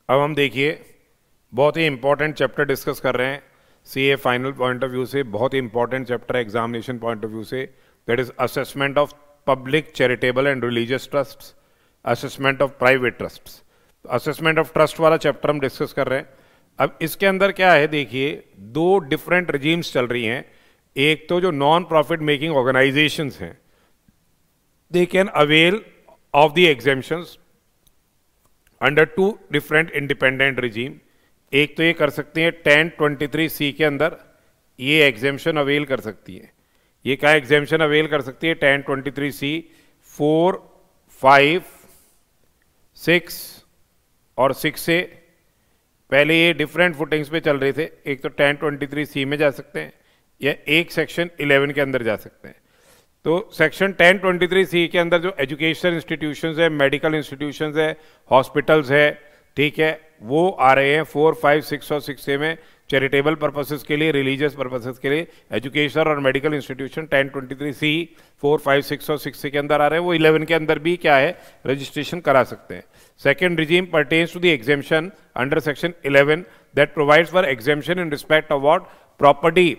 अब हम देखिए बहुत ही इंपॉर्टेंट चैप्टर डिस्कस कर रहे हैं CA final point of view से, बहुत ही इंपॉर्टेंट चैप्टर है एग्जामिनेशन पॉइंट ऑफ व्यू से, that is assessment of public charitable and religious trusts, assessment of private trusts. Assessment of trust वाला चैप्टर हम discuss कर रहे हैं। अब इसके अंदर क्या है, देखिए दो डिफरेंट रिजीम्स चल रही हैं। एक तो जो नॉन प्रॉफिट मेकिंग ऑर्गेनाइजेशंस हैं, they can avail of the exemptions under to different independent regime. एक तो ये कर सकती हैं 1023C के अंदर ये एग्जेम्पशन अवेल कर सकती है। ये क्या एग्जेम्पशन अवेल कर सकती है? 1023C 4, 5, 6 और 6 से। पहले ये डिफरेंट फुटिंग्स पे चल रहे थे, एक तो 1023C में जा सकते हैं या एक सेक्शन 11 के अंदर जा सकते हैं। तो सेक्शन 1023C के अंदर जो एजुकेशन इंस्टीट्यूशंस है, मेडिकल इंस्टीट्यूशंस है, हॉस्पिटल्स है, ठीक है, वो आ रहे हैं 4, 5, 6 और 6A में चैरिटेबल पर्पसेस के लिए, रिलीजियस पर्पसेस के लिए। एजुकेशन और मेडिकल इंस्टीट्यूशन 1023C 4, 5, 6 और 6A के अंदर आ रहे हैं, वो 11 के अंदर भी क्या है, रजिस्ट्रेशन करा सकते हैं। Second regime pertains to the exemption under section 11 that provides for exemption in respect of what? Property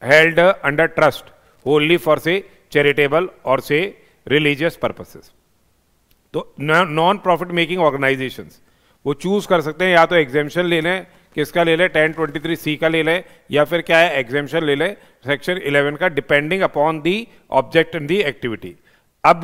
held under trust wholly for say charitable or say religious purposes। तो नॉन प्रॉफिट मेकिंग ऑर्गेनाइजेशंस वो choose कर सकते हैं, या तो exemption ले लें, किसका ले लें, 1023C का ले लें, या फिर क्या है, एग्जेम्पशन ले लें सेक्शन 11 का, depending upon the object in the activity. अब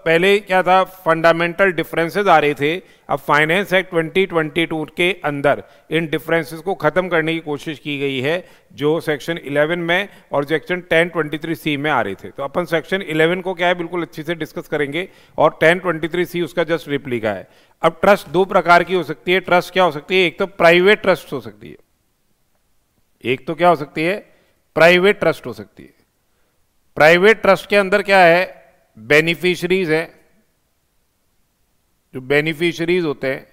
पहले क्या था, फंडामेंटल डिफरेंसेस आ रहे थे। अब फाइनेंस एक्ट 2022 के अंदर इन डिफरेंसेस को खत्म करने की कोशिश की गई है, जो सेक्शन 11 में और सेक्शन 1023C में आ रहे थे। तो अपन सेक्शन 11 को क्या है बिल्कुल अच्छे से डिस्कस करेंगे, और 1023C उसका जस्ट रिप्लिका है। अब ट्रस्ट दो प्रकार की हो सकती है। ट्रस्ट क्या हो सकती है? एक तो प्राइवेट ट्रस्ट हो सकती है, एक तो क्या हो सकती है, प्राइवेट ट्रस्ट हो सकती है। प्राइवेट ट्रस्ट के अंदर क्या है, बेनिफिशरीज है। जो बेनिफिशरीज होते हैं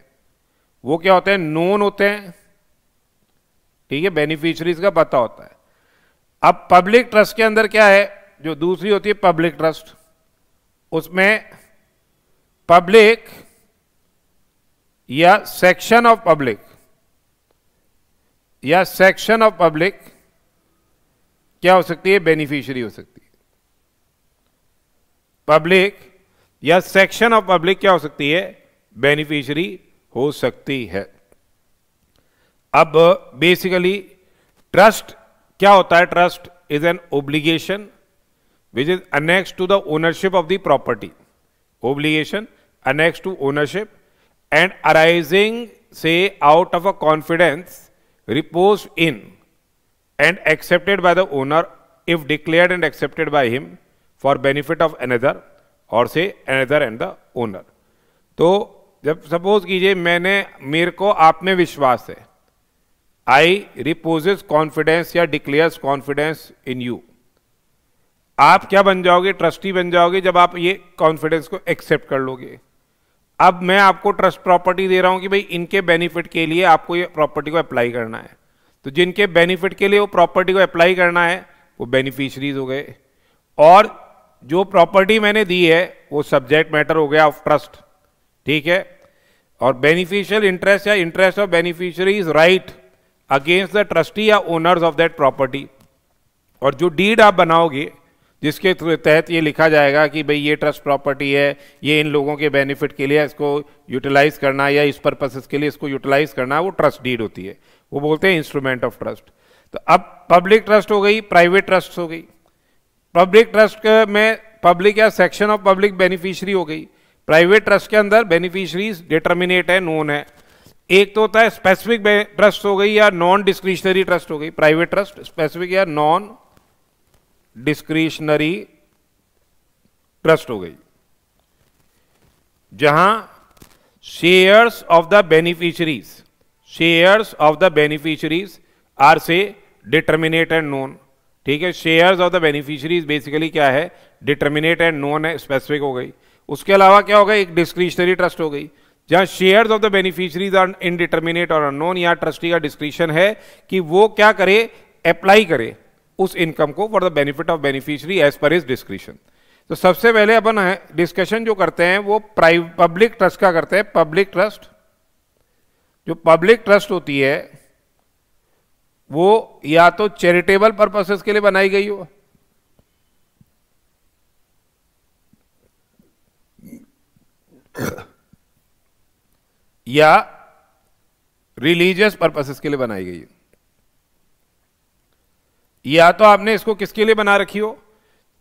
वो क्या होते हैं, नोन होते हैं, ठीक है, बेनिफिशरीज का पता होता है। अब पब्लिक ट्रस्ट के अंदर क्या है, जो दूसरी होती है पब्लिक ट्रस्ट, उसमें पब्लिक या सेक्शन ऑफ पब्लिक या सेक्शन ऑफ पब्लिक क्या हो सकती है, बेनिफिशियरी हो सकती है। पब्लिक या सेक्शन ऑफ पब्लिक क्या हो सकती है, बेनिफिशियरी हो सकती है। अब बेसिकली ट्रस्ट क्या होता है? Trust is an obligation which is annex to the ownership of the property, obligation annex to ownership and arising से out of a confidence repose in and accepted by the owner if declared and accepted by him for benefit of another or से another and the owner. तो जब suppose कीजिए मेरे को आप में विश्वास है, आई रिपोजेस कॉन्फिडेंस या डिक्लेयर्स कॉन्फिडेंस इन यू, आप क्या बन जाओगे, ट्रस्टी बन जाओगे जब आप ये कॉन्फिडेंस को एक्सेप्ट कर लोगे। अब मैं आपको ट्रस्ट प्रॉपर्टी दे रहा हूं कि भाई इनके बेनिफिट के लिए आपको ये प्रॉपर्टी को अप्लाई करना है। तो जिनके बेनिफिट के लिए वो प्रॉपर्टी को अप्लाई करना है वो बेनिफिशरीज हो गए, और जो प्रॉपर्टी मैंने दी है वो सब्जेक्ट मैटर हो गया ऑफ ट्रस्ट, ठीक है। और बेनिफिशियल इंटरेस्ट या interest of beneficiaries right against the trustee या ओनर्स ऑफ दैट प्रॉपर्टी। और जो डीड आप बनाओगे जिसके तहत ये लिखा जाएगा कि भाई ये ट्रस्ट प्रॉपर्टी है, ये इन लोगों के बेनिफिट के लिए इसको यूटिलाइज करना या इस पर्पसेस के लिए इसको यूटिलाइज करना, वो ट्रस्ट डीड होती है, वो बोलते हैं इंस्ट्रूमेंट ऑफ ट्रस्ट। तो अब पब्लिक ट्रस्ट हो गई, प्राइवेट ट्रस्ट हो गई। पब्लिक ट्रस्ट में पब्लिक या सेक्शन ऑफ पब्लिक बेनिफिशियरी हो गई। प्राइवेट ट्रस्ट के अंदर बेनिफिशियरीज डिटर्मिनेट है, नोन है। एक तो होता है स्पेसिफिक ट्रस्ट हो गई या नॉन डिस्क्रिशनरी ट्रस्ट हो गई। प्राइवेट ट्रस्ट स्पेसिफिक या नॉन डिस्क्रिशनरी ट्रस्ट हो गई, जहां shares of the beneficiaries are से डिटर्मिनेट एंड नोन, ठीक है। Shares of the beneficiaries basically क्या है, डिटर्मिनेट एंड नोन है, स्पेसिफिक हो गई। उसके अलावा क्या होगा, एक डिस्क्रिशनरी ट्रस्ट हो गई, जहां shares of the beneficiaries are indeterminate और अननोन। या ट्रस्टी का डिस्क्रिशन है कि वो क्या करे, अप्लाई करे उस इनकम को for the benefit of beneficiary as per his discretion. तो सबसे पहले अपन डिस्कशन जो करते हैं वो पब्लिक ट्रस्ट का करते हैं। पब्लिक ट्रस्ट जो पब्लिक ट्रस्ट होती है वो या तो चैरिटेबल पर्पसेस के लिए बनाई गई हो या रिलीजियस पर्पसेस के लिए बनाई गई हो। या तो आपने इसको किसके लिए बना रखी हो,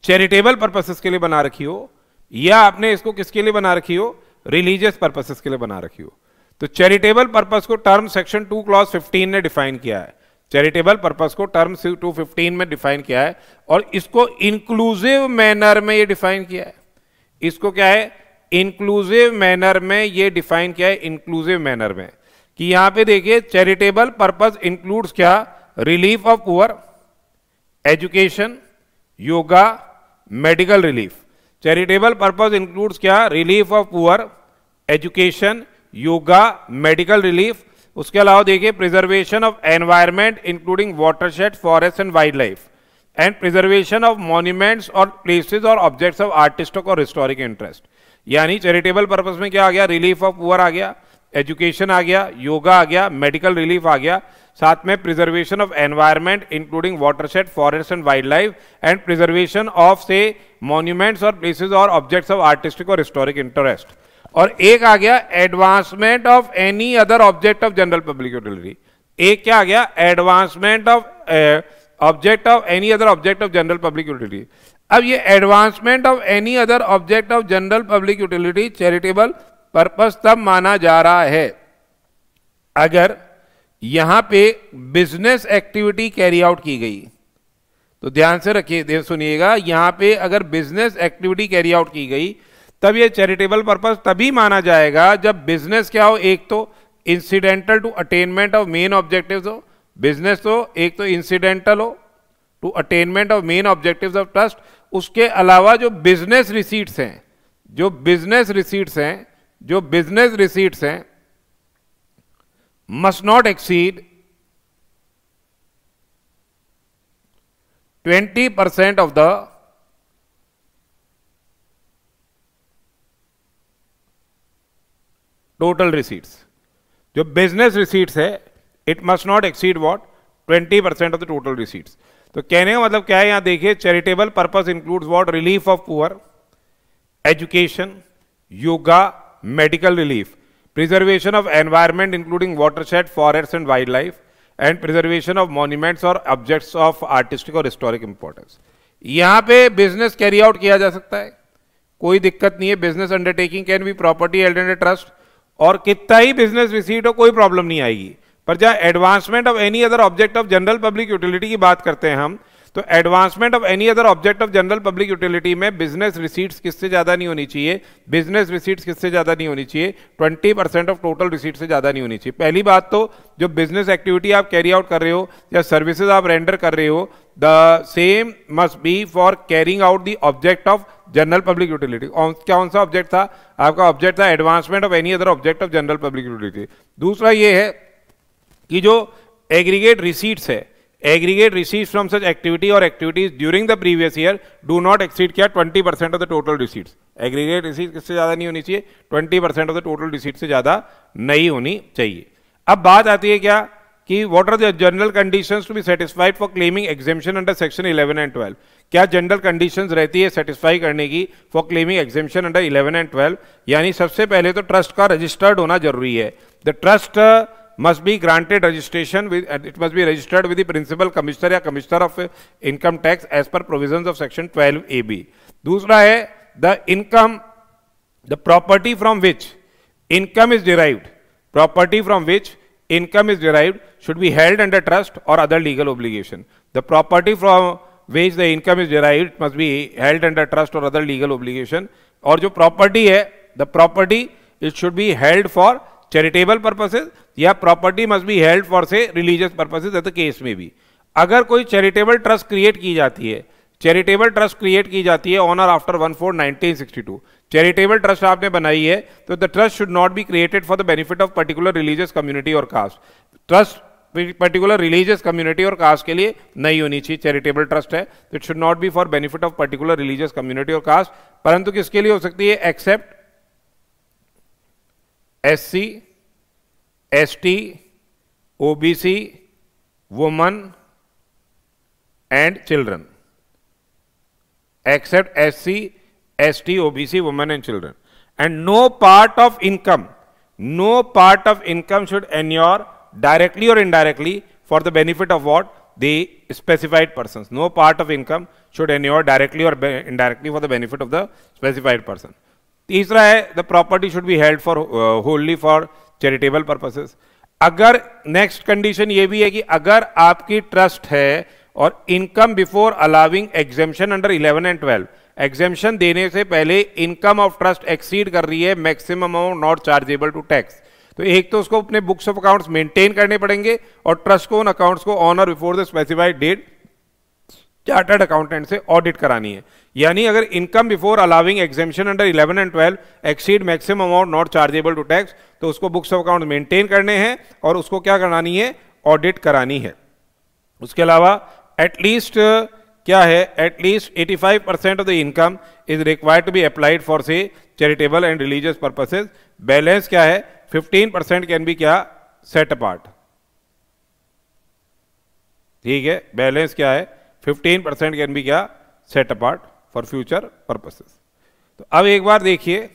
चैरिटेबल पर्पसेस के लिए बना रखी हो, या आपने इसको किसके लिए बना रखी हो, रिलीजियस पर्पसेस के लिए बना रखी हो। तो चैरिटेबल पर्पस को टर्म सेक्शन 2 क्लॉज 15 ने डिफाइन किया है। चैरिटेबल पर्पस को टर्म 215 में डिफाइन किया है और इसको इंक्लूसिव मैनर में ये डिफाइन किया है। इसको क्या है, इंक्लूसिव मैनर में ये डिफाइन किया है, इंक्लूसिव मैनर में, कि यहां पे देखिए चैरिटेबल पर्पस इंक्लूड्स क्या, relief of poor, education, yoga, medical relief. Charitable purpose includes क्या, relief of poor, education, yoga, medical relief. उसके अलावा देखिए preservation of environment including watershed, forest and wild life, and preservation of monuments or places or objects of artistic or historic interest. यानी charitable purpose में क्या आ गया, relief of poor आ गया, education आ गया, योगा आ गया, मेडिकल रिलीफ आ गया, साथ में preservation of environment including watershed, forest and wild life, and preservation of से monuments or places or objects of artistic or historic interest. और एक आ गया advancement of any other object of general public utility. एक क्या आ गया, advancement of object of any other object of general public utility. अब ये advancement of any other object of general public utility charitable purpose तब माना जा रहा है अगर यहां पे बिजनेस एक्टिविटी कैरी आउट की गई। तो ध्यान से रखिए, सुनिएगा, यहां पे अगर बिजनेस एक्टिविटी कैरी आउट की गई तब ये चैरिटेबल पर्पस तभी माना जाएगा जब बिजनेस क्या हो, एक तो incidental to attainment of main objectives हो, बिजनेस तो एक तो इंसिडेंटल हो to attainment of main objectives of trust. उसके अलावा जो बिजनेस रिसीट्स हैं, जो बिजनेस रिसीट्स हैं must not exceed 20% of the total receipts। जो बिजनेस रिसीट्स है it must not exceed what, 20% of the total receipts. तो कहने का मतलब क्या है, यहां देखिए charitable purpose includes what, relief of poor, education, yoga, medical relief, preservation of environment including watershed, forests and wildlife, and preservation of monuments or objects of artistic or historic importance। यहां पे बिजनेस कैरी आउट किया जा सकता है, कोई दिक्कत नहीं है। Business undertaking can be property held in a trust, और कितना ही बिजनेस रिसीट हो कोई प्रॉब्लम नहीं आएगी। पर जहां advancement of any other object of general public utility की बात करते हैं हम, तो advancement of any other object of general public utility में बिजनेस रिसीट्स किससे ज्यादा नहीं होनी चाहिए, बिजनेस रिसीट्स किससे ज्यादा नहीं होनी चाहिए, 20% ऑफ टोटल रिसीट से ज्यादा नहीं होनी चाहिए। पहली बात तो जो बिजनेस एक्टिविटी आप कैरी आउट कर रहे हो या सर्विसेज आप रेंडर कर रहे हो, the same must be for carrying out the object of general public utility. कौन सा ऑब्जेक्ट था आपका, ऑब्जेक्ट था advancement of any other object of general public utility. दूसरा ये है कि जो एग्रीगेट रिसीट्स है, aggregate receipts from such activity or activities during the previous year do not exceed क्या 20% of the total receipts। aggregate receipts किससे ज्यादा नहीं होनी चाहिए, 20% of the total receipts से ज्यादा नहीं होनी चाहिए। अब बात आती है क्या कि what are the general conditions to be satisfied for claiming exemption under section 11 and 12। क्या जनरल कंडीशंस रहती है सेटिस्फाई करने की for claiming exemption under 11 and 12। यानी सबसे पहले तो ट्रस्ट का रजिस्टर्ड होना जरूरी है। The trust must be granted registration with, it must be registered with the principal commissioner या commissioner of income tax as per provisions of section 12AB। दूसरा है the income, the property from which income is derived, property from which income is derived should be held under trust or other legal obligation। The property from which the income is derived must be held under trust or other legal obligation। और जो property है, the property it should be held for charitable purposes या property must be held for से religious purposes at the case में भी। अगर कोई charitable trust create की जाती है, चैरिटेबल ट्रस्ट क्रिएट की जाती है ऑन और आफ्टर 1/4/1962, चैरिटेबल ट्रस्ट आपने बनाई है, तो the trust should not be created for the benefit of particular religious community or caste. Trust particular religious community or caste के लिए नहीं होनी चाहिए। चैरिटेबल ट्रस्ट है तो it should not be for benefit of particular religious community or caste, परंतु किसके लिए हो सकती है, except SC, ST, OBC, women and children, except SC, ST, OBC, women and children. And no part of income should inure directly or indirectly for the benefit of what? The specified persons. No part of income should inure directly or indirectly for the benefit of the specified person. तीसरा है, the property should be held for wholly for charitable purposes. अगर next condition ये भी है कि अगर आपकी trust है और income before allowing exemption under 11 and 12, exemption देने से पहले इनकम ऑफ ट्रस्ट एक्सीड कर रही है maximum amount not chargeable to tax, तो एक तो उसको अपने बुक्स ऑफ अकाउंट्स मेंटेन करने पड़ेंगे और ट्रस्ट को उन अकाउंट्स को ऑन और before the specified date chartered accountant से ऑडिट करानी है. यानी अगर income before allowing exemption under 11 and 12 exceed maximum amount not chargeable to tax, तो उसको बुक्स ऑफ अकाउंट मेंटेन करने हैं और उसको क्या करानी है? ऑडिट करानी है. उसके अलावा एटलीस्ट क्या है? At least 85% of the income is required to be applied for से charitable and religious purposes. Balance क्या है? 15% कैन बी क्या? Set apart. ठीक है, बैलेंस क्या है? 15% कैन बी क्या? Set apart for future purposes. तो अब एक बार देखिए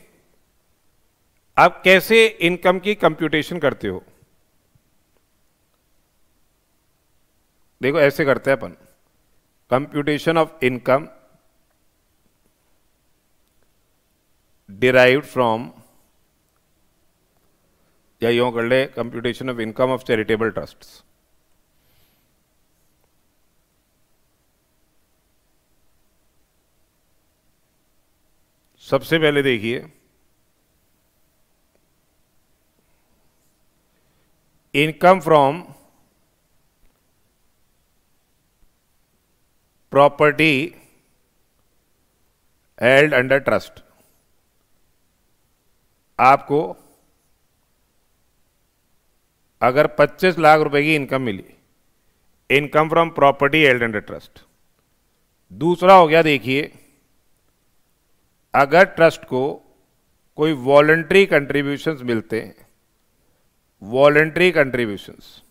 आप कैसे इनकम की कंप्यूटेशन करते हो. देखो ऐसे करते हैं अपन, computation of income derived from, या यूं कर ले, computation of income of charitable trusts. सबसे पहले देखिए income from property held under trust. आपको अगर 25 लाख रुपए की इनकम मिली, income from property held under trust. दूसरा हो गया, देखिए अगर ट्रस्ट को कोई वॉलंटरी कंट्रीब्यूशंस मिलते हैं, वॉलंटरी कंट्रीब्यूशंस,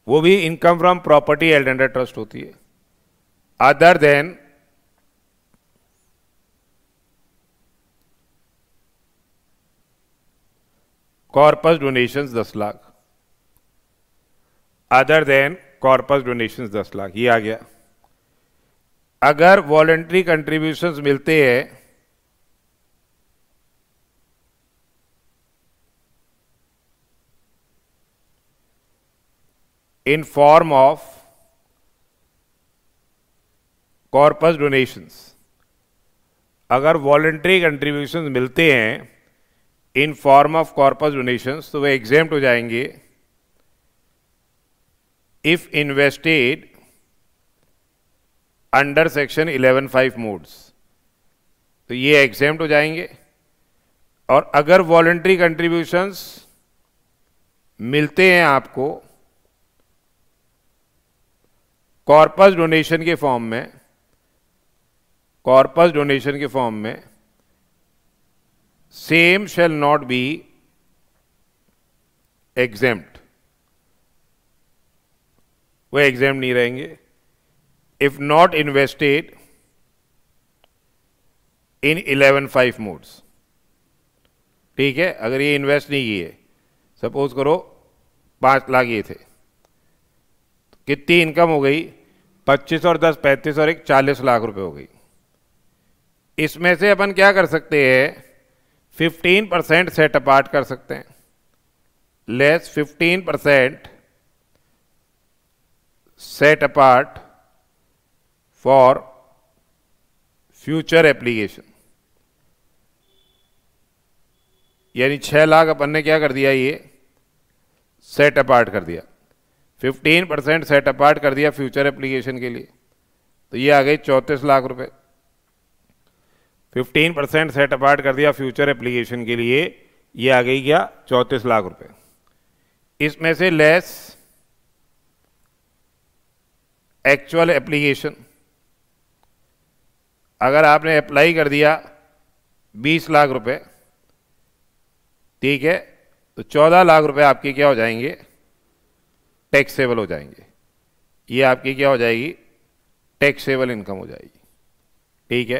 वो भी income from property held under trust होती है. Other than corpus donations 10 lakh, other than corpus donations 10 lakh, ये आ गया. अगर वॉलंटरी कंट्रीब्यूशंस मिलते हैं in form of corpus donations, अगर वॉलंटरी कंट्रीब्यूशंस मिलते हैं in form of corpus donations, तो वे एग्जेम्प्ट हो जाएंगे if invested under section 11(5) modes, तो ये एग्जेम्प्ट हो जाएंगे. और अगर वॉलंटरी कंट्रीब्यूशंस मिलते हैं आपको कॉर्पस डोनेशन के फॉर्म में, कॉर्पस डोनेशन के फॉर्म में, same shall not be exempt, वो एग्जेम्प्ट नहीं रहेंगे. If not invested in 11(5) modes. ठीक है, अगर ये इन्वेस्ट नहीं किए, सपोज करो 5 लाख ये थे, तो कितनी इनकम हो गई? 25 और 10 35 और 1 40 लाख रुपए हो गई. इसमें से अपन क्या कर सकते हैं? 15% सेट अपार्ट कर सकते हैं, less 15% set apart for future application. यानी 6 लाख अपन ने क्या कर दिया? ये सेट अपार्ट कर दिया. 15% सेट अपार्ट कर दिया फ्यूचर एप्लीकेशन के लिए, तो ये आ गई 34 लाख रुपए. 15% सेट अपार्ट कर दिया फ्यूचर एप्लीकेशन के लिए, ये आ गई क्या? 34 लाख रुपए. इसमें से लेस एक्चुअल एप्लीकेशन, अगर आपने अप्लाई कर दिया 20 लाख रुपए, ठीक है, तो 14 लाख रुपए आपकी क्या हो जाएंगे, टैक्सेबल हो जाएंगे। ये आपकी क्या हो जाएगी, टैक्सेबल इनकम हो जाएगी। ठीक है,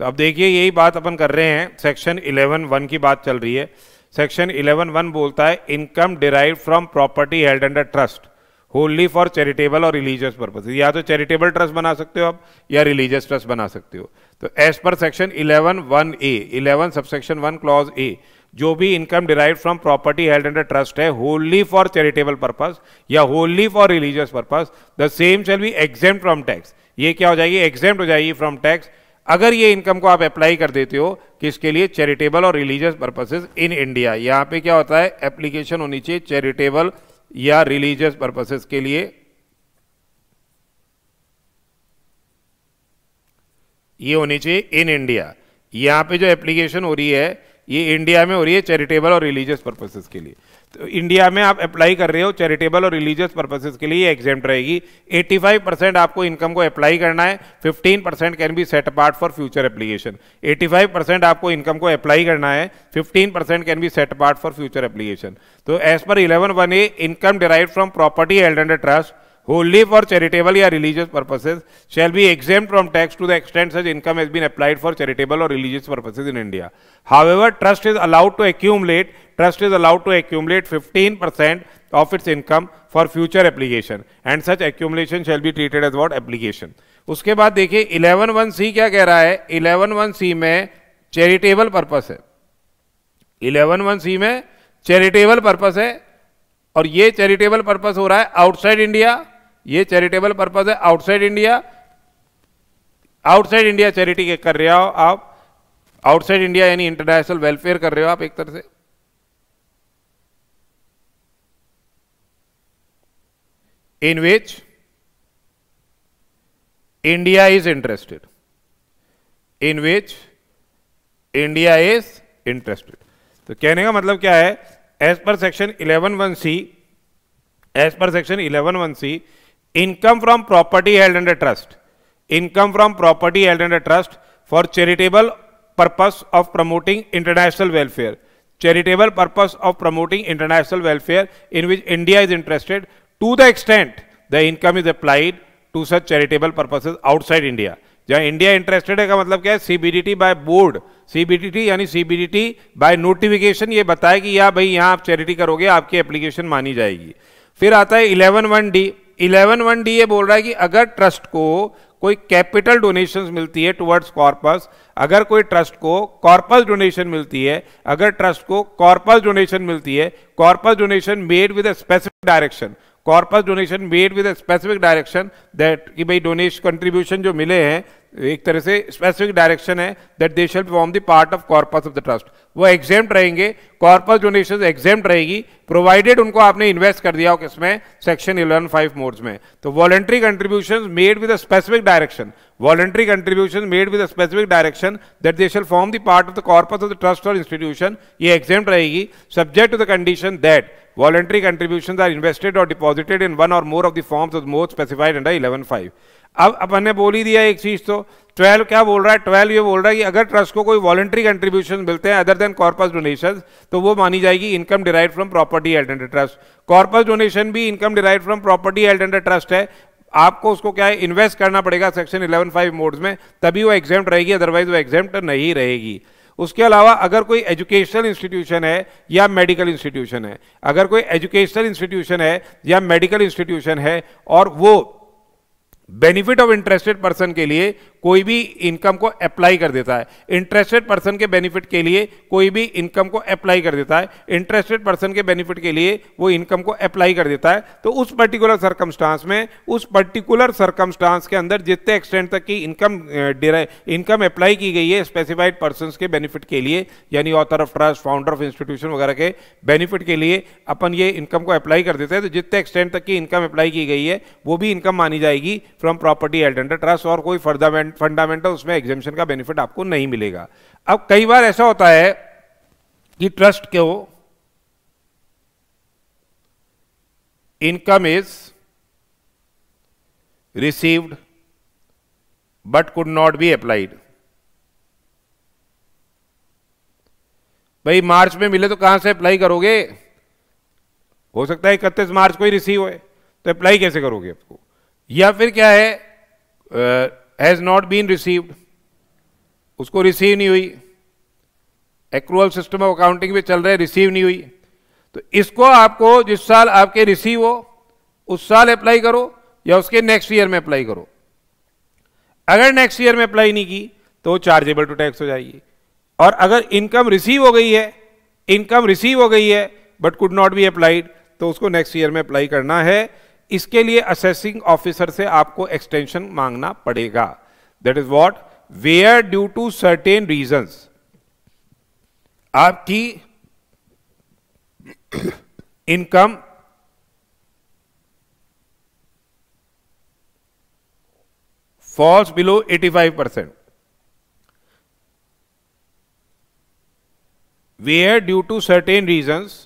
तो अब देखिए यही बात अपन कर रहे हैं, सेक्शन 11(1) की बात चल रही है। सेक्शन 11(1) बोलता है income derive from property held under trust होनली for charitable or religious purpose. या तो चैरिटेबल ट्रस्ट बना सकते हो आप, या रिलीजियस ट्रस्ट बना सकते हो। तो as per section 11(1)(a), 11 subsection 1 clause A, जो भी income derive from property held under trust है होनली फॉर चैरिटेबल पर्पस या होनली for religious purpose, the same shall be exempt from tax. ये क्या हो जाएगी, एग्जेम्प्ट हो जाएगी फ्रॉम टैक्स, अगर ये इनकम को आप अप्लाई कर देते हो किसके लिए, charitable or religious purposes in India. यहां पे क्या होता है, एप्लीकेशन होनी चाहिए चैरिटेबल या रिलीजियस पर्पसेस के लिए। ये होनी चाहिए इन इंडिया। यहां पे जो एप्लीकेशन हो रही है ये इंडिया में हो रही है चैरिटेबल और रिलीजियस पर्पसेस के लिए। तो इंडिया में आप अप्लाई कर रहे हो चैरिटेबल और रिलीजियस पर्पसेस के लिए, एग्जेम्प्ट रहेगी। 85% आपको इनकम को अप्लाई करना है, 15% can be set apart for future application. 85% आपको इनकम को अप्लाई करना है, 15% can be set apart for future application. तो as per 11(1)(a, income derived from property held under trust wholly for charitable or religious purposes shall be exempt from tax to the extent such income has been applied for charitable or religious purposes in India. However, trust is allowed to accumulate 15% of its income for future application and such accumulation shall be treated as what, application. उसके बाद देखिए 11(1)(c) क्या कह रहा है, 11(1)(c) में charitable purpose है, 11(1)(c) में चैरिटेबल पर्पस है, और ये चैरिटेबल पर्पस हो रहा है आउटसाइड इंडिया। ये चैरिटेबल पर्पस है outside India. Outside India charity के कर रहे हो आप, आउटसाइड इंडिया यानी इंटरनेशनल वेलफेयर कर रहे हो आप एक तरह से। In which India is interested, in which India is interested. तो कहने का मतलब क्या है, as per section 11(1)(c), as per section 11(1)(c), income from property held under trust, income from property held under trust for charitable purpose of promoting international welfare, charitable purpose of promoting international welfare in which India is interested to the extent the income is applied to such charitable purposes outside India. जहां India interested है का मतलब क्या है, CBDT by board, CBDT यानी CBDT by notification ये बताए कि या भाई यहां आप चैरिटी करोगे आपकी एप्लीकेशन मानी जाएगी। फिर आता है 11(1)(d), 11(1)(d) ये बोल रहा है कि अगर ट्रस्ट को कोई कैपिटल डोनेशंस मिलती है टुवर्ड्स कॉर्पस, अगर कोई ट्रस्ट को कॉर्पस डोनेशन मिलती है, अगर ट्रस्ट को कॉर्पस डोनेशन मिलती है, corpus donation made with a specific direction, corpus donation made with a specific direction that कि भाई डोनेशन कंट्रीब्यूशन जो मिले हैं एक तरह से स्पेसिफिक डायरेक्शन है, that they shall form the part of corpus of the trust, वो एग्जेम्प्ट रहेंगे। कॉर्पस डोनेशन एग्जेम्प्ट रहेगी प्रोवाइडेड उनको आपने इन्वेस्ट कर दिया हो किसमें, सेक्शन 11(5) मोड्स में। तो voluntary contribution made with a specific direction, voluntary contributions made with a specific direction that they shall form the part of the corpus of the trust or institution, ये exempt रहेगी subject to the condition that voluntary contributions are invested or deposited in one or more of the forms of the mode specified under 11(5). अब अपन ने बोल ही दिया एक चीज, तो 12 क्या बोल रहा है, 12 ये बोल रहा है कि अगर ट्रस्ट को कोई वॉलंटरी कंट्रीब्यूशन मिलते हैं अदर देन कॉर्पस डोनेशंस तो वो मानी जाएगी income derived from property held under trust. Corpus donation भी income derived from property held under trust है, आपको उसको क्या है इन्वेस्ट करना पड़ेगा सेक्शन 11(5) मोड्स में, तभी वो एग्जेम्प्ट रहेगी, अदरवाइज वो एग्जेम्प्ट नहीं रहेगी। उसके अलावा अगर कोई एजुकेशनल इंस्टीट्यूशन है या मेडिकल इंस्टीट्यूशन है, अगर कोई एजुकेशनल इंस्टीट्यूशन है या मेडिकल इंस्टीट्यूशन है और वो बेनिफिट ऑफ इंटरेस्टेड पर्सन के लिए कोई भी इनकम को अप्लाई कर देता है, इंटरेस्टेड पर्सन के बेनिफिट के लिए कोई भी इनकम को अप्लाई कर देता है, इंटरेस्टेड पर्सन के बेनिफिट के लिए वो इनकम को अप्लाई कर देता है, तो उस पर्टिकुलर सर्कमस्टांस में, उस पर्टिकुलर सर्कमस्टांस के अंदर जितने एक्सटेंट तक की इनकम अप्लाई की गई है स्पेसिफाइड पर्संस के बेनिफिट के लिए, यानी author of trust, founder of institution वगैरह के बेनिफिट के लिए अपन ये इनकम को अप्लाई कर देते हैं, तो जितने एक्सटेंट तक की इनकम अप्लाई की गई है वो भी इनकम मानी जाएगी from property held under trust, और कोई फंडामेंटल उसमें एग्जेम्पशन का बेनिफिट आपको नहीं मिलेगा। अब कई बार ऐसा होता है कि ट्रस्ट को income is received but could not be applied, भाई मार्च में मिले तो कहां से अप्लाई करोगे? हो सकता है 31 मार्च को ही रिसीव होए, तो अप्लाई कैसे करोगे आपको? या फिर क्या है, हैज नॉट बीन रिसीव्ड, उसको रिसीव नहीं हुई, एक्रूअल सिस्टम ऑफ अकाउंटिंग में चल रहे, रिसीव नहीं हुई, तो इसको आपको जिस साल आपके रिसीव हो उस साल अप्लाई करो या उसके नेक्स्ट ईयर में अप्लाई करो। अगर नेक्स्ट ईयर में अप्लाई नहीं की तो चार्जेबल टू टैक्स हो जाएगी। और अगर इनकम रिसीव हो गई है but could not be applied, तो उसको नेक्स्ट ईयर में अप्लाई करना है। इसके लिए असेसिंग ऑफिसर से आपको एक्सटेंशन मांगना पड़ेगा। That is what, where due to certain reasons आपकी income falls below 85%, where due to certain reasons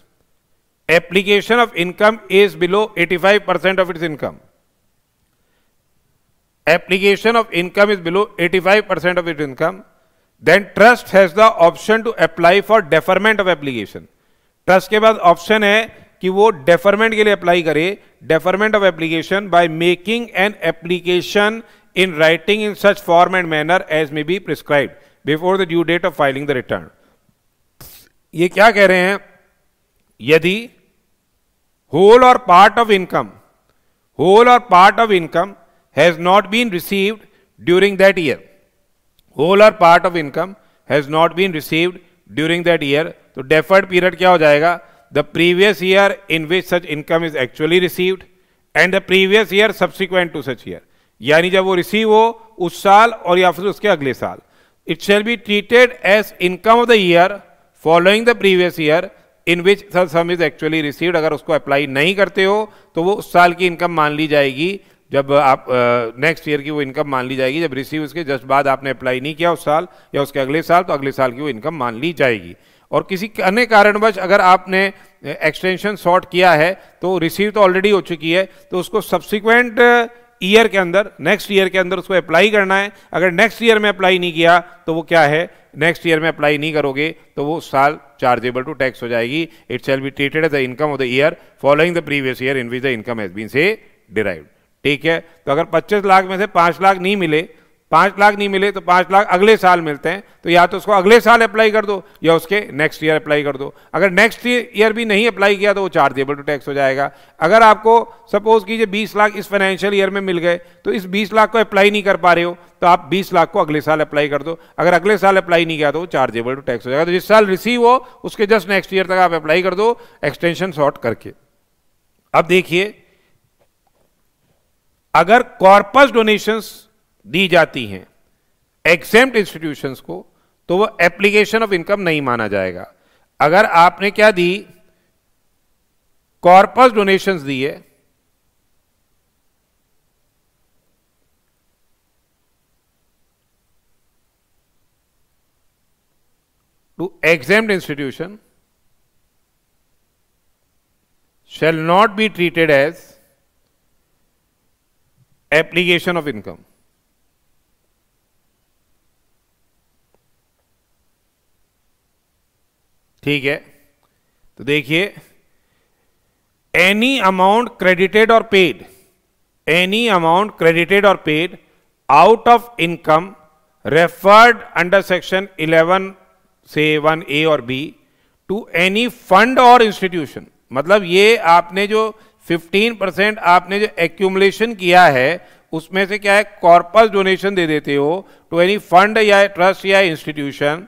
application of income is below 85% of its income, application of income is below 85% of its income, then trust has the option to apply for deferment of application. Trust के बाद option है कि वो deferment के लिए apply करे, deferment of application by making an application in writing in such form and manner as may be prescribed before the due date of filing the return. ये क्या कह रहे हैं, यदि whole or part of income has not been received during that year, whole or part of income has not been received during that year, तो deferred period क्या हो जाएगा, the previous year in which such income is actually received and the previous year subsequent to such year, यानी जब वो receive हो उस साल और या फिर उसके अगले साल। It shall be treated as income of the year following the previous year in which sum is actually received. अगर उसको अप्लाई नहीं करते हो तो वो उस साल की इनकम मान ली जाएगी, जब आप नेक्स्ट ईयर की वो इनकम मान ली जाएगी। जब रिसीव उसके जस्ट बाद आपने अप्लाई नहीं किया उस साल या उसके अगले साल, तो अगले साल की वो इनकम मान ली जाएगी। और किसी अन्य कारणवश अगर आपने एक्सटेंशन सॉर्ट किया है तो रिसीव तो ऑलरेडी हो चुकी है, तो उसको सब्सिक्वेंट ईयर के अंदर, नेक्स्ट ईयर के अंदर उसको अप्लाई करना है। अगर नेक्स्ट ईयर में अप्लाई नहीं किया तो वो क्या है, नेक्स्ट ईयर में अप्लाई नहीं करोगे तो वो साल चार्जेबल टू टैक्स हो जाएगी। It shall be treated as the income of the year following the previous year in which the income has been से डिराइव्ड। ठीक है, तो अगर 25 लाख में से 5 लाख नहीं मिले, 5 लाख नहीं मिले तो 5 लाख अगले साल मिलते हैं, तो या तो उसको अगले साल अप्लाई कर दो या उसके नेक्स्ट ईयर अप्लाई कर दो। अगर नेक्स्ट ईयर भी नहीं अप्लाई किया तो वो चार्जेबल टू टैक्स हो जाएगा। अगर आपको सपोज कीजिए 20 लाख इस फाइनेंशियल ईयर में मिल गए, तो इस 20 लाख को अप्लाई नहीं कर पा रहे हो तो आप 20 लाख को अगले साल अप्लाई कर दो। अगर अगले साल अप्लाई नहीं किया तो वो चार्जेबल टू टैक्स हो जाएगा। तो जिस साल रिसीव हो उसके जस्ट नेक्स्ट ईयर तक आप अप्लाई कर दो एक्सटेंशन सॉर्ट करके। अब देखिए, अगर कॉर्पस डोनेशंस दी जाती हैं एग्जेम्प्ट इंस्टीट्यूशंस को, तो वो एप्लीकेशन ऑफ इनकम नहीं माना जाएगा। अगर आपने क्या दी, कॉर्पस डोनेशंस दी है, to exempt institution shall not be treated as application of income. ठीक है, तो देखिए, एनी अमाउंट क्रेडिटेड और पेड, एनी अमाउंट क्रेडिटेड और paid out of income referred under section 11 से 1A और B टू एनी फंड और इंस्टीट्यूशन। मतलब ये आपने जो 15% आपने जो एक्यूमुलेशन किया है उसमें से क्या है, कॉर्पस डोनेशन दे देते हो टू एनी फंड या ट्रस्ट या इंस्टीट्यूशन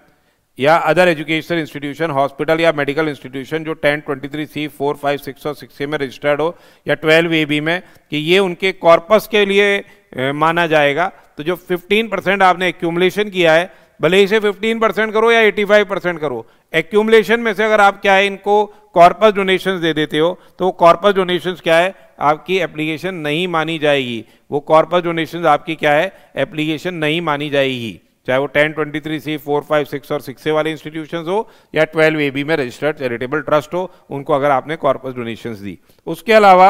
या अदर एजुकेशनल इंस्टीट्यूशन, हॉस्पिटल या मेडिकल इंस्टीट्यूशन जो 1023C 4, 5, 6 और 6A में रजिस्टर्ड हो या 12AB में, कि ये उनके कॉर्पस के लिए माना जाएगा। तो जो 15% आपने एक्यूमुलेशन किया है, भले इसे 15% करो या 85% करो, एक्यूमुलेशन में से अगर आप क्या है इनको कॉर्पस डोनेशंस दे देते हो तो वो कॉर्पस डोनेशंस क्या है, आपकी एप्लीकेशन नहीं मानी जाएगी। वो कॉर्पस डोनेशंस आपकी क्या है, एप्लीकेशन नहीं मानी जाएगी, चाहे वो 1023C 4, 5, 6 और 6A वाले इंस्टीट्यूशंस हो या 12AB में रजिस्टर्ड चैरिटेबल ट्रस्ट हो, उनको अगर आपने कॉर्पस डोनेशंस दी। उसके अलावा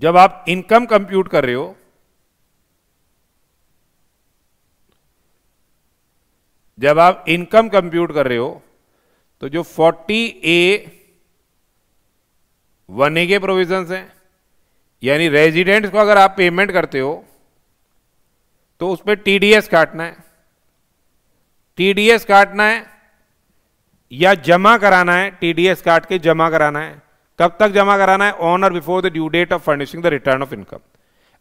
जब आप इनकम कंप्यूट कर रहे हो, जब आप इनकम कंप्यूट कर रहे हो तो जो 40A(1)(a) के प्रोविजंस हैं, यानी रेजिडेंट्स को अगर आप पेमेंट करते हो तो उस पर टीडीएस काटना है, टीडीएस काटना है या जमा कराना है, टीडीएस काट के जमा कराना है। कब तक जमा कराना है? ऑन और before the due date of furnishing the return of income.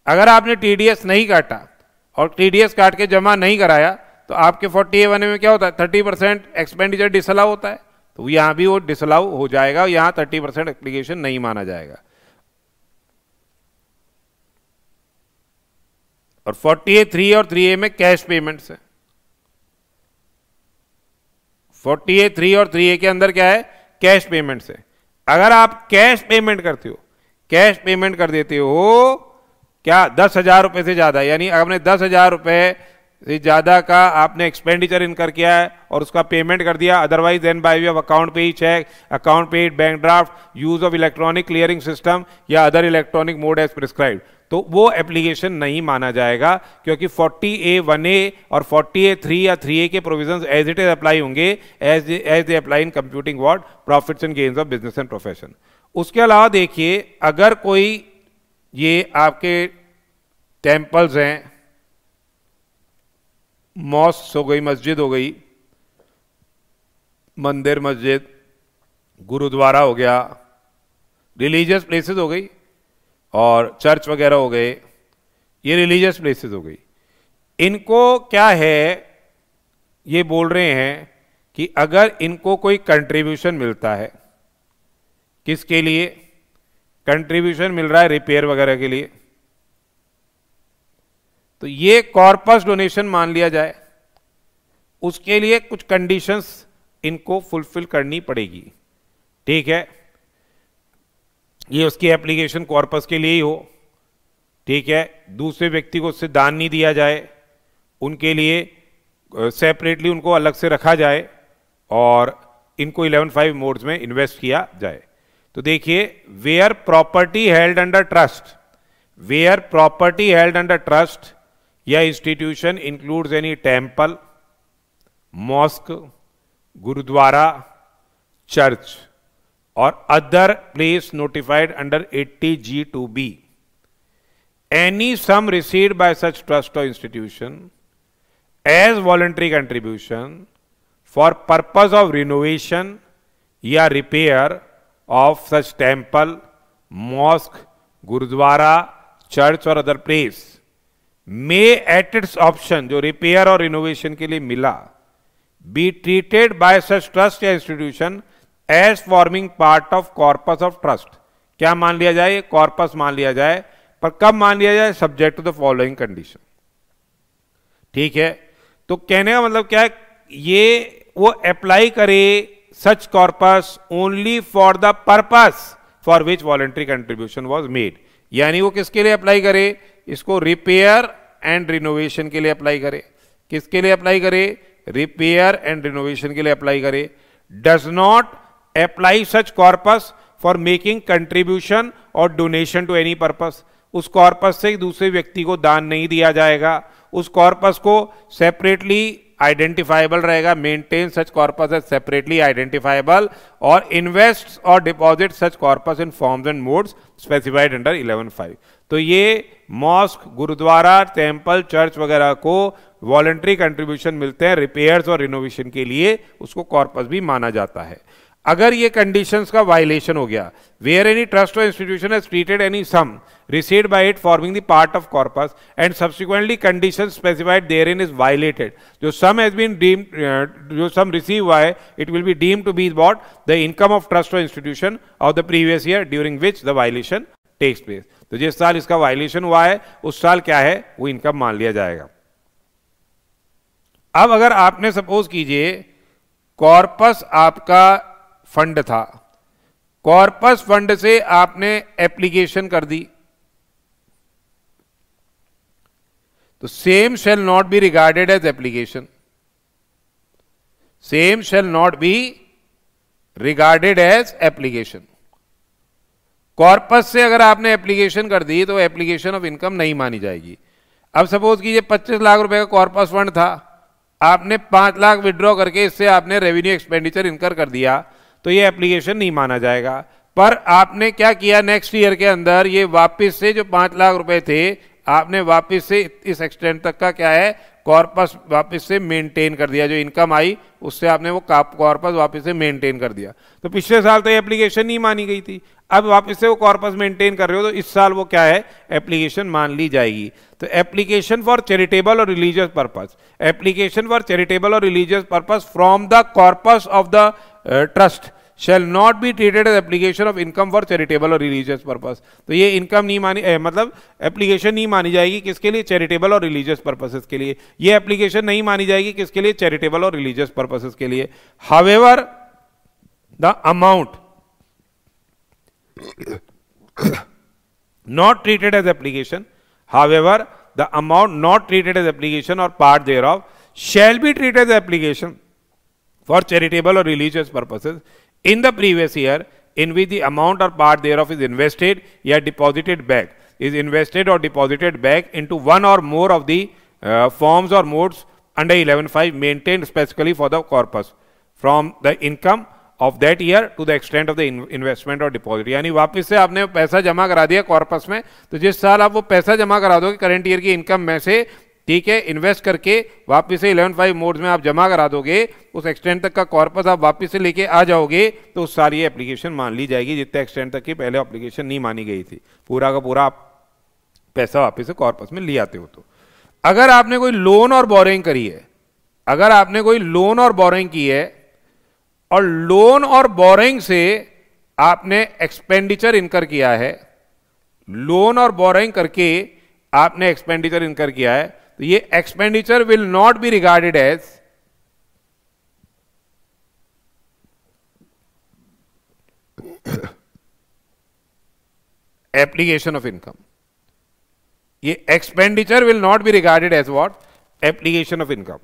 अगर आपने टीडीएस नहीं काटा और टीडीएस काट के जमा नहीं कराया तो आपके 40A(1)(a) में क्या होता है? 30% एक्सपेंडिचर डिसअलाउ होता है, तो यहां भी वो डिसअलाउ हो जाएगा, यहां 30% एप्लीकेशन नहीं माना जाएगा। और 40A(3) और 3A में कैश पेमेंट्स है। 40A(3) और 3A के अंदर क्या है? कैश पेमेंट्स है। अगर आप कैश पेमेंट करते हो, कैश पेमेंट कर देते हो क्या 10,000 रुपए से ज्यादा, यानी आपने 10,000 रुपए से ज्यादा का आपने एक्सपेंडिचर इनकर किया है और उसका पेमेंट कर दिया, otherwise than by way of account payee cheque, account paid, bank draft, use of electronic clearing system या other electronic mode as prescribed, तो वो एप्लीकेशन नहीं माना जाएगा, क्योंकि 40A(1)(a) और 40A(3) या 3A के provisions as it is apply होंगे as they apply in computing what? Profits and gains of business and profession. उसके अलावा देखिए, अगर कोई ये आपके टेम्पल्स हैं, मॉस्क हो गई, मस्जिद हो गई, मंदिर मस्जिद, गुरुद्वारा हो गया, रिलीजियस प्लेसेस हो गई और चर्च वगैरह हो गए, ये रिलीजियस प्लेसेस हो गई। इनको क्या है, ये बोल रहे हैं कि अगर इनको कोई कंट्रीब्यूशन मिलता है, किसके लिए कंट्रीब्यूशन मिल रहा है? रिपेयर वगैरह के लिए, तो ये कॉर्पस डोनेशन मान लिया जाए। उसके लिए कुछ कंडीशंस इनको फुलफिल करनी पड़ेगी, ठीक है? ये उसकी एप्लीकेशन कॉर्पस के लिए ही हो, ठीक है? दूसरे व्यक्ति को उससे दान नहीं दिया जाए, उनके लिए सेपरेटली उनको अलग से रखा जाए और इनको 11(5) मोड्स में इन्वेस्ट किया जाए। तो देखिए, where property held under trust, where property held under trust या institution includes any temple, mosque, gurudwara, church or other place notified under 80G(2)(b), any sum received by such trust or institution as voluntary contribution for purpose of renovation या repair of such temple, mosque, gurudwara, church और other place may at its option, जो repair और renovation के लिए मिला, be treated by such trust या institution as forming part of corpus of trust। क्या मान लिया जाए? कॉर्पस मान लिया जाए, पर कब मान लिया जाए? Subject to the following condition, ठीक है? तो कहने का मतलब क्या है, ये वो अप्लाई करे such corpus only for the purpose for which voluntary contribution was made, यानी वो किसके लिए अप्लाई करे? इसको रिपेयर एंड रिनोवेशन के लिए अप्लाई करे। किसके लिए अप्लाई करे? रिपेयर एंड रिनोवेशन के लिए अप्लाई करे। Does not apply such corpus for making contribution और डोनेशन टू एनी पर्पस। उस कॉर्पस से दूसरे व्यक्ति को दान नहीं दिया जाएगा, उस कॉर्पस को सेपरेटली आइडेंटिफाइबल रहेगा, मेंटेन सच कॉर्पस एज सेपरेटली आइडेंटिफाइबल और इन्वेस्ट और deposit such corpus in forms and modes specified under 11(5)। तो ये मॉस्क, गुरुद्वारा, टेम्पल, चर्च वगैरह को वॉलंटरी कंट्रीब्यूशन मिलते हैं रिपेयर्स और रिनोवेशन के लिए, उसको कॉर्पस भी माना जाता है। अगर ये कंडीशंस का वायलेशन हो गया, वेयर एनी ट्रस्ट और institution has treated any sum received by it forming the part of corpus and subsequently conditions specified therein is violated, जो sum has been deemed, जो sum received हुआ है, it will be deemed to be what? The income of trust or institution of the previous year during which the violation takes place। तो जिस साल इसका violation हुआ है उस साल क्या है, वो इनकम मान लिया जाएगा। अब अगर आपने सपोज कीजिए कॉर्पस आपका फंड था, कॉर्पस फंड से आपने एप्लीकेशन कर दी, तो same shall not be regarded as application, same shall not be regarded as application। Corpus से अगर आपने एप्लीकेशन कर दी तो एप्लीकेशन ऑफ इनकम नहीं मानी जाएगी। अब सपोज कीजिए 25 लाख रुपए का कॉर्पस फंड था आपने 5 लाख विड्रॉ करके इससे आपने रेवेन्यू एक्सपेंडिचर इनकर कर दिया, तो ये एप्लीकेशन नहीं माना जाएगा। पर आपने क्या किया, नेक्स्ट ईयर के अंदर ये वापस से जो 5 लाख रुपए थे, आपने वापस से इस एक्सटेंट तक का क्या है, कॉर्पस वापस से मेंटेन कर दिया। जो इनकम आई उससे आपने वो कॉर्पस वापस से मेंटेन कर दिया। तो पिछले साल तो ये एप्लीकेशन नहीं मानी गई थी, अब वापस से वो कॉर्पस मेंटेन कर रहे हो, तो इस साल वो क्या है, एप्लीकेशन मान ली जाएगी। तो application for charitable or religious purpose, application for charitable or religious purpose from the corpus of the trust shall not be treated as application of income for charitable or religious purpose। तो ये income नहीं मानी मतलब application नहीं मानी जाएगी किसके लिए, चैरिटेबल और रिलीजियस पर्पसेस के लिए। ये एप्लीकेशन नहीं मानी जाएगी किसके लिए, चैरिटेबल और रिलीजियस पर्पसेस के लिए। However the amount not treated as application, however the amount not treated as application or part thereof shall be treated as application for charitable or religious purposes in the previous year in which the amount or part thereof is invested या deposited back, is invested or deposited back into one or more of the forms or modes under 11.5 maintained specifically for the corpus from the income of that year to the extent of the investment or deposit। यानी वापस से आपने पैसा जमा करा दिया corpus में, तो जिस साल आप वो पैसा जमा करा दोगे करंट ईयर की इनकम में से, ठीक है, इन्वेस्ट करके वापस से 11.5 मोड्स में आप जमा करा दोगे, उस एक्सटेंट तक का कॉर्पस आप वापस से लेके आ जाओगे, तो उस सारी एप्लीकेशन मान ली जाएगी जितने एक्सटेंट तक की पहले एप्लीकेशन नहीं मानी गई थी। पूरा का पूरा आप पैसा वापस से कॉर्पस में ले आते हो। तो अगर आपने कोई लोन और बोरिंग करी है, अगर आपने कोई लोन और बोरिंग की है और लोन और बोरिंग से आपने एक्सपेंडिचर इनकर किया है, लोन और बोरिंग करके आपने एक्सपेंडिचर इनकर किया है, तो ये expenditure will not be regarded as application of income. ये expenditure will not be regarded as what, application of income.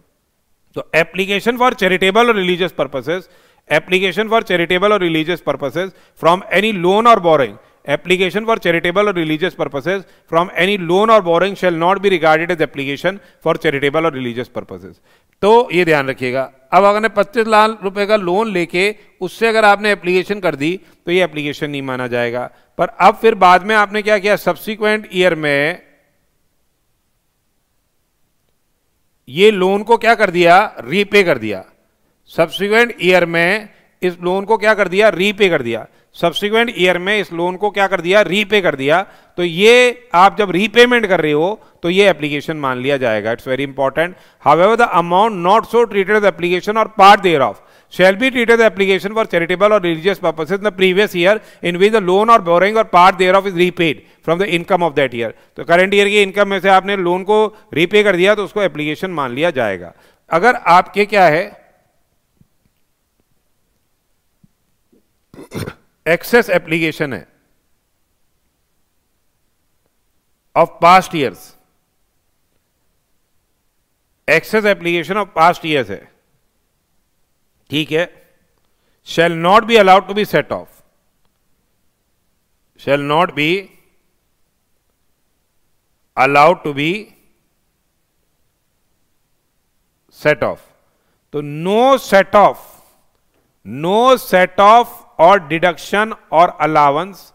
तो application for charitable or religious purposes, application for charitable or religious purposes from any loan or borrowing, application for charitable or religious purposes from any loan or borrowing shall not be regarded as application for charitable or religious purposes। तो ये ध्यान रखिएगा। अब अगर 25 लाख रुपए का loan लेके उससे अगर आपने एप्लीकेशन कर दी तो ये एप्लीकेशन नहीं माना जाएगा। पर अब फिर बाद में आपने क्या किया, सब्सिक्वेंट ईयर में ये लोन को क्या कर दिया, रीपे कर दिया। सब्सिक्वेंट ईयर में इस लोन को क्या कर दिया, रीपे कर दिया। सब्सिक्वेंट ईयर में इस लोन को क्या कर दिया, रीपे कर दिया। तो ये आप जब रीपेमेंट कर रहे हो तो ये एप्लीकेशन मान लिया जाएगा। It's very important. However the amount not so treated as application और part thereof shall be treated as application for charitable or religious purposes in the previous year in which the loan or borrowing or part thereof is repaid from the income of that year। तो current year की income में से आपने loan को repay कर दिया तो उसको एप्लीकेशन मान लिया जाएगा। अगर आपके क्या है, एक्सेस एप्लीकेशन है of past years, excess application of past years है, ठीक है, shall not be allowed to be set off, shall not be allowed to be set off। तो no set off or deduction or allowance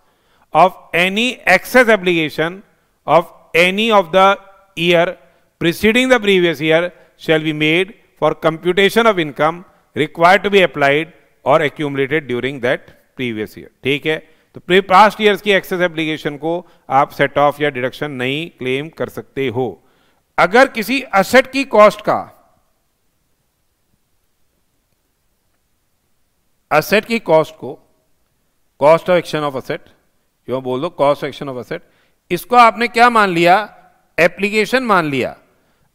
of any excess application of any of the year preceding the previous year shall be made for computation of income required to be applied or accumulated during that previous year। ठीक है, तो past years की excess application को आप set of या deduction नहीं claim कर सकते हो। अगर किसी असेट की कॉस्ट का, असेट की कॉस्ट को, cost of action of asset, क्यों बोल दो cost of action of asset, इसको आपने क्या मान लिया, एप्लीकेशन मान लिया।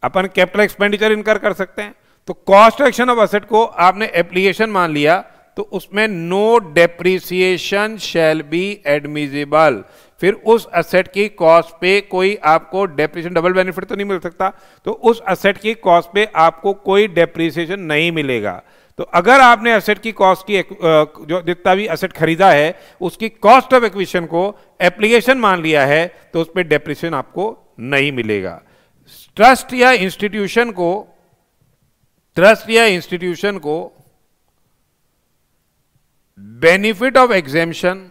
अपन कैपिटल एक्सपेंडिचर इनकर कर सकते हैं, तो cost of action of asset को आपने एप्लीकेशन मान लिया, तो उसमें no depreciation shall be admissible. फिर उस असेट की कॉस्ट पे कोई आपको डेप्रिसिएशन, डबल बेनिफिट तो नहीं मिल सकता, तो उस असेट की कॉस्ट पे आपको कोई डेप्रिसिएशन नहीं मिलेगा। तो अगर आपने असेट की कॉस्ट की जो जितना भी असेट खरीदा है उसकी कॉस्ट ऑफ एक्विजिशन को एप्लीकेशन मान लिया है तो उस पर डेप्रिसिएशन आपको नहीं मिलेगा। ट्रस्ट या इंस्टीट्यूशन को ट्रस्ट या इंस्टीट्यूशन को benefit of exemption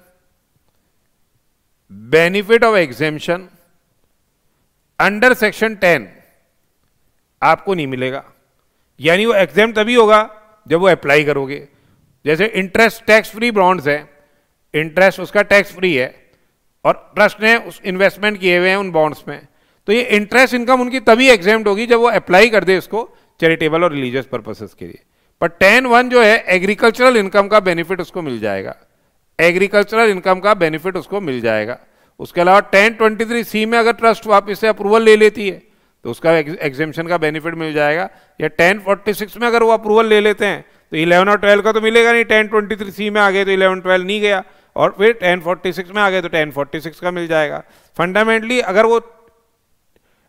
under section 10 आपको नहीं मिलेगा। यानी वो एग्जाम तभी होगा जब वो अप्लाई करोगे। जैसे इंटरेस्ट टैक्स फ्री बॉन्ड्स है, इंटरेस्ट उसका टैक्स फ्री है और ट्रस्ट ने उस इन्वेस्टमेंट किए हुए हैं उन बॉन्ड्स में, तो ये इंटरेस्ट इनकम उनकी तभी एग्जेम्प्ट होगी जब वो अप्लाई कर दे इसको चैरिटेबल और रिलीजियस पर्पसेस के लिए। पर 10(1) जो है एग्रीकल्चरल इनकम का बेनिफिट उसको मिल जाएगा, एग्रीकल्चरल इनकम का बेनिफिट उसको मिल जाएगा। उसके अलावा 10(23)(c) में अगर ट्रस्ट वापस से अप्रूवल ले लेती है तो उसका एग्जेम्पशन का बेनिफिट मिल जाएगा। या 10(46) में अगर वो अप्रूवल ले लेते हैं तो 11 और 12 का तो मिलेगा नहीं, 10(23)(c) में आ गए तो 11-12 नहीं गया, और फिर 10(46) में आ गए तो 10(46) का मिल जाएगा। फंडामेंटली अगर वो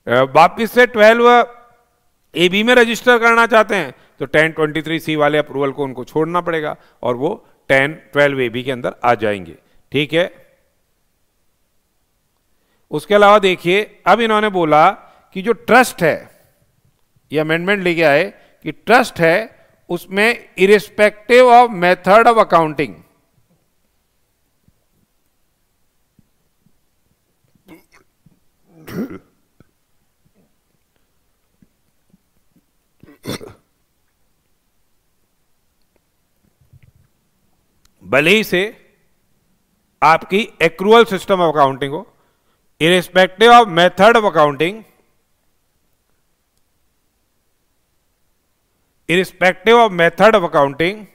वापिस से 12(ab) में रजिस्टर करना चाहते हैं तो 10(23)(c) वाले अप्रूवल को उनको छोड़ना पड़ेगा और वो 12(ab) के अंदर आ जाएंगे। ठीक है। उसके अलावा देखिए, अब इन्होंने बोला कि जो ट्रस्ट है, ये अमेंडमेंट लेके आए कि ट्रस्ट है उसमें irrespective of method of accounting, भले ही से आपकी एक्रूअल सिस्टम ऑफ अकाउंटिंग हो, irrespective of method of accounting, irrespective of method of accounting,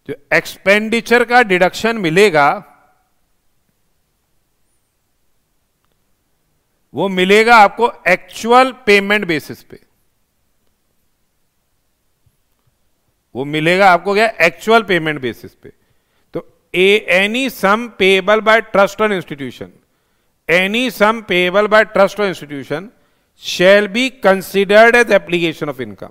जो एक्सपेंडिचर का डिडक्शन मिलेगा वो मिलेगा आपको एक्चुअल पेमेंट बेसिस पे। वो मिलेगा आपको क्या? एक्चुअल पेमेंट बेसिस पे। तो any sum payable by trust और institution, any sum payable by trust और institution shall be considered as application of income.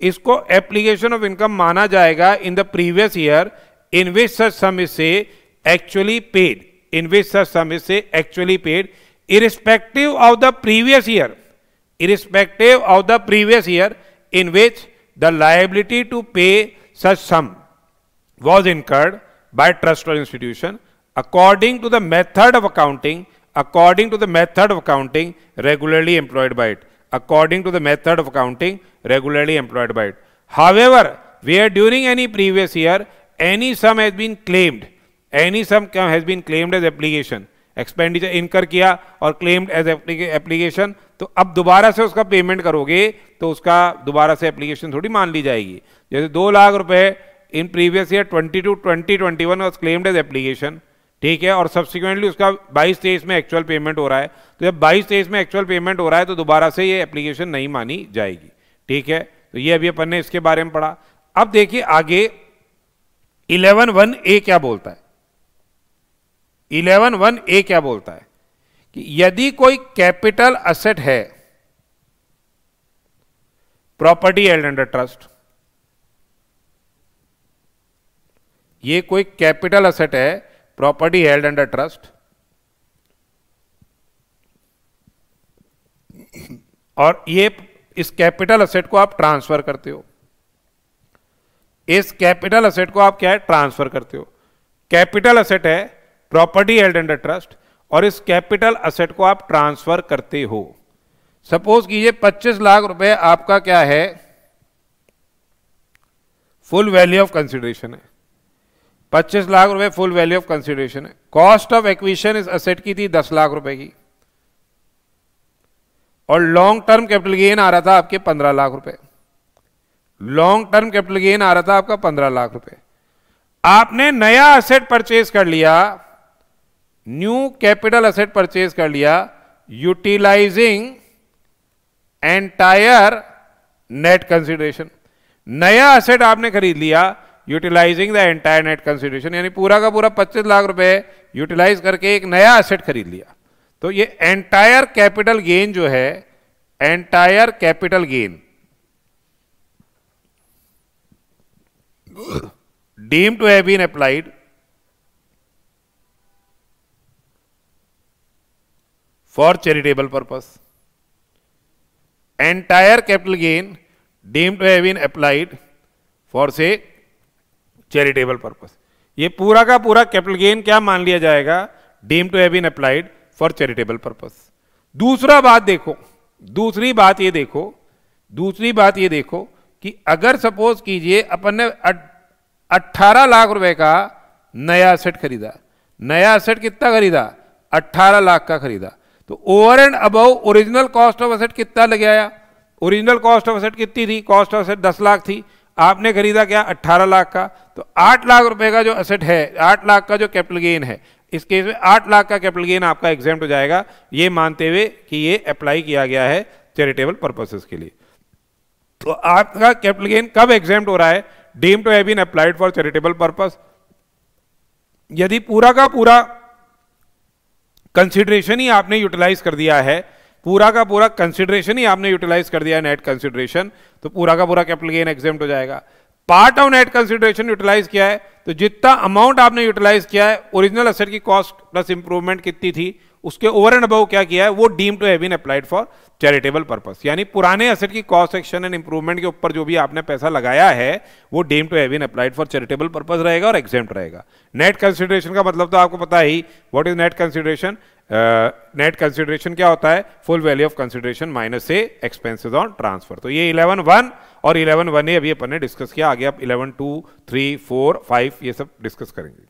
इसको एप्लीकेशन ऑफ इनकम माना जाएगा in the previous year in which such sum is से actually paid, in which such sum is से actually paid, irrespective of the previous year, irrespective of the previous year in which the liability to pay such sum was incurred by trust or institution according to the method of accounting, according to the method of accounting regularly employed by it, according to the method of accounting regularly employed by it. However, where during any previous year any sum has been claimed, any sum has been claimed as application, expenditure इनकर किया और claimed as application, तो अब दोबारा से उसका payment करोगे तो उसका दोबारा से एप्लीकेशन थोड़ी मान ली जाएगी। जैसे 2 लाख रुपए in previous year 2021 was claimed as application, ठीक है, और सब्सिक्वेंटली उसका 22-23 में एक्चुअल पेमेंट हो रहा है, तो जब 22-23 में एक्चुअल पेमेंट हो रहा है तो दोबारा से ये एप्लीकेशन नहीं मानी जाएगी। ठीक है, तो ये अभी अपन ने इसके बारे में पढ़ा। अब देखिए आगे 11(1)(a) क्या बोलता है। 11(1)(a) क्या बोलता है कि यदि कोई कैपिटल असेट है, प्रॉपर्टी हेल्ड अंडर ट्रस्ट, ये कोई कैपिटल असेट है, प्रॉपर्टी हेल्ड अंडर ट्रस्ट, और ये इस कैपिटल असेट को आप ट्रांसफर करते हो, इस कैपिटल असेट को आप क्या है? ट्रांसफर करते हो। कैपिटल असेट है, प्रॉपर्टी हेल्ड अंडर ट्रस्ट, और इस कैपिटल असेट को आप ट्रांसफर करते हो। सपोज कीजिए 25 लाख रुपए आपका क्या है? फुल वैल्यू ऑफ कंसिडरेशन है, 25 लाख रुपए फुल वैल्यू ऑफ कंसिडरेशन है। कॉस्ट ऑफ एक्विजिशन इस असेट की थी 10 लाख रुपए की, और लॉन्ग टर्म कैपिटल गेन आ रहा था आपके 15 लाख रुपए, लॉन्ग टर्म कैपिटल गेन आ रहा था आपका 15 लाख रुपए। आपने नया असेट परचेज कर लिया, न्यू कैपिटल असेट परचेज कर लिया, यूटिलाइजिंग एंटायर नेट कंसिडरेशन। नया असेट आपने खरीद लिया utilising the entire net consideration, यानी पूरा का पूरा 25 लाख रुपए यूटिलाइज करके एक नया असेट खरीद लिया। तो ये एंटायर कैपिटल गेन जो है, entire capital gain deemed to have been applied for charitable purpose, entire capital gain deemed to have been applied for say charitable purpose. ये पूरा का पूरा कैपिटल गेन क्या मान लिया जाएगा, deemed to have been applied for charitable purpose. दूसरा बात देखो, दूसरी बात ये देखो कि अगर सपोज कीजिए अपन ने 18 लाख रुपए का नया एसेट खरीदा, नया एसेट कितना खरीदा, 18 लाख का खरीदा, तो over and above original cost of asset कितना लग आया, ओरिजिनल कॉस्ट ऑफ एसेट कितनी थी, कॉस्ट ऑफ एसेट 10 लाख थी, आपने खरीदा क्या 18 लाख का, तो 8 लाख रुपए का जो एसेट है, 8 लाख का जो कैपिटल गेन है, इस केस में 8 लाख का कैपिटल गेन आपका एग्जेम्प्ट हो जाएगा, ये मानते हुए कि ये अप्लाई किया गया है चैरिटेबल पर्पसेस के लिए। तो आपका कैपिटल गेन कब एग्जेम्प्ट हो रहा है, deemed to have been applied for charitable purpose. यदि पूरा का पूरा कंसिडरेशन ही आपने यूटिलाइज कर दिया है, पूरा का पूरा कंसिडरेशन ही आपने यूटिलाइज कर दिया है नेट कंसिडरेशन, तो पूरा का पूरा कैपिटल गेन एग्जेम्प्ट हो जाएगा। Part of net consideration utilise किया है, तो जितना अमाउंट आपने यूटिलाइज किया है, ओरिजिनल एसेट की कॉस्ट प्लस इंप्रूवमेंट कितनी थी, उसके ओवर एंड अबव क्या किया है, वो deemed to have been applied for charitable purpose. यानी पुराने एसेट की कॉस्ट सेक्शन एंड इंप्रूवमेंट के ऊपर जो भी आपने पैसा लगाया है, वो deemed to have been applied for charitable purpose रहेगा और एग्जेम्प्ट रहेगा। नेट कंसिडरेशन का मतलब तो आपको पता ही, what is net consideration. Net consideration क्या होता है, full value of consideration minus से एक्सपेंसेस ऑन ट्रांसफर। तो ये 11.1 और 11.1 अभी अपन ने डिस्कस किया, आगे आप 11.2, 3, 4, 5 ये सब डिस्कस करेंगे।